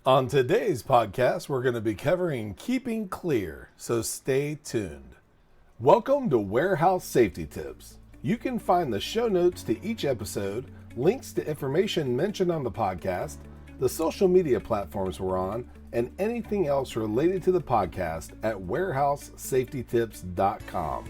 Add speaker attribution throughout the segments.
Speaker 1: On today's podcast, we're going to be covering keeping clear, so stay tuned. Welcome to Warehouse Safety Tips. You can find the show notes to each episode, links to information mentioned on the podcast, the social media platforms we're on, and anything else related to the podcast at warehousesafetytips.com.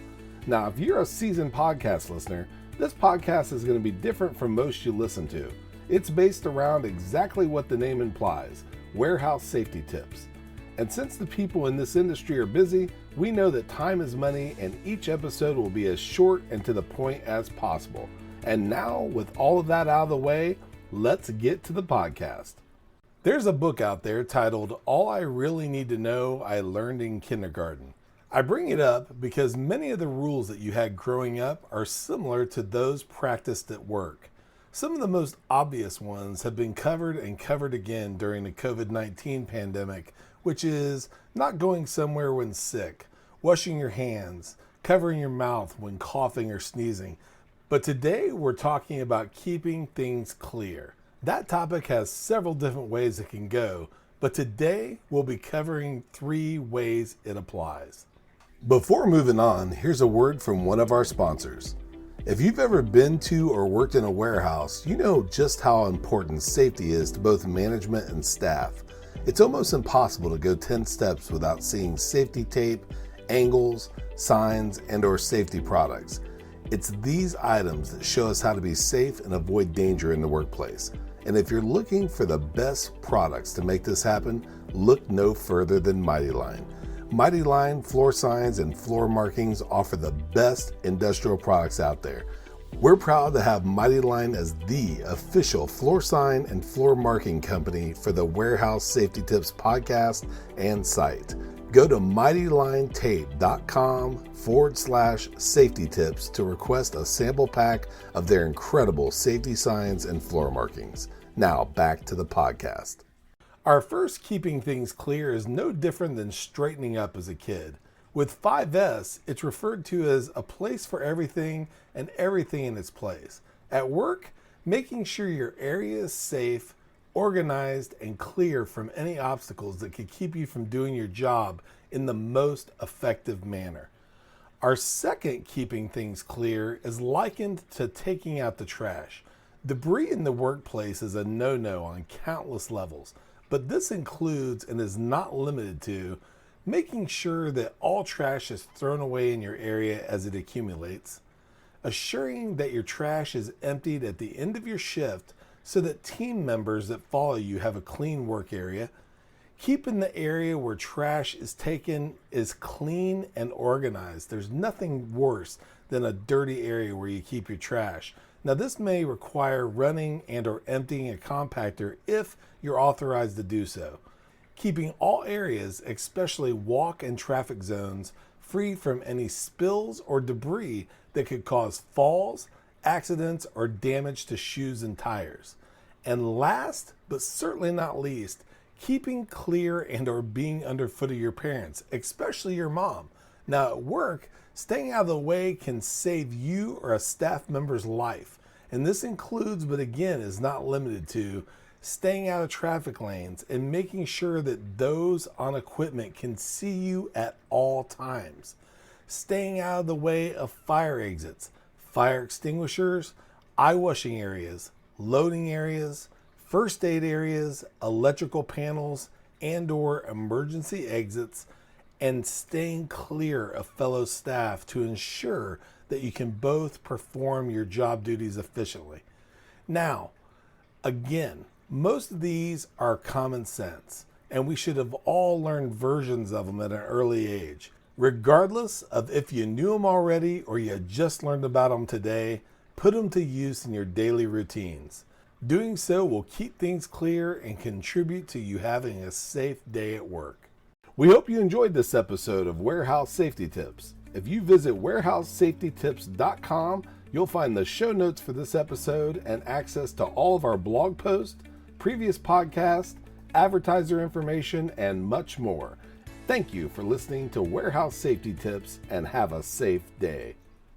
Speaker 1: Now, if you're a seasoned podcast listener, this podcast is going to be different from most you listen to. It's based around exactly what the name implies, warehouse safety tips. And since the people in this industry are busy, we know that time is money and each episode will be as short and to the point as possible. And now, with all of that out of the way, let's get to the podcast. There's a book out there titled All I Really Need to Know I Learned in Kindergarten. I bring it up because many of the rules that you had growing up are similar to those practiced at work. Some of the most obvious ones have been covered and covered again during the COVID-19 pandemic, which is not going somewhere when sick, washing your hands, covering your mouth when coughing or sneezing. But today we're talking about keeping things clear. That topic has several different ways it can go, but today we'll be covering 3 ways it applies. Before moving on, here's a word from one of our sponsors. If you've ever been to or worked in a warehouse, you know just how important safety is to both management and staff. It's almost impossible to go 10 steps without seeing safety tape, angles, signs, and/or safety products. It's these items that show us how to be safe and avoid danger in the workplace. And if you're looking for the best products to make this happen, look no further than Mighty Line. Mighty Line floor signs and floor markings offer the best industrial products out there. We're proud to have Mighty Line as the official floor sign and floor marking company for the Warehouse Safety Tips podcast and site. Go to mightylinetape.com/safety tips to request a sample pack of their incredible safety signs and floor markings. Now back to the podcast. Our first keeping things clear is no different than straightening up as a kid. With 5S, it's referred to as a place for everything and everything in its place. At work, making sure your area is safe, organized, and clear from any obstacles that could keep you from doing your job in the most effective manner. Our second keeping things clear is likened to taking out the trash. Debris in the workplace is a no-no on countless levels. But this includes and is not limited to making sure that all trash is thrown away in your area as it accumulates, assuring that your trash is emptied at the end of your shift so that team members that follow you have a clean work area, keeping the area where trash is taken is clean and organized. There's nothing worse than a dirty area where you keep your trash. Now, this may require running and or emptying a compactor if you're authorized to do so. Keeping all areas, especially walk and traffic zones, free from any spills or debris that could cause falls, accidents, or damage to shoes and tires. And last, but certainly not least, keeping clear and or being underfoot of your parents, especially your mom. Now at work, staying out of the way can save you or a staff member's life. And this includes, but again is not limited to, staying out of traffic lanes and making sure that those on equipment can see you at all times. Staying out of the way of fire exits, fire extinguishers, eye washing areas, loading areas, first aid areas, electrical panels, and or emergency exits, and staying clear of fellow staff to ensure that you can both perform your job duties efficiently. Now, again, most of these are common sense, and we should have all learned versions of them at an early age. Regardless of if you knew them already or you just learned about them today, put them to use in your daily routines. Doing so will keep things clear and contribute to you having a safe day at work. We hope you enjoyed this episode of Warehouse Safety Tips. If you visit warehousesafetytips.com, you'll find the show notes for this episode and access to all of our blog posts, previous podcasts, advertiser information, and much more. Thank you for listening to Warehouse Safety Tips and have a safe day.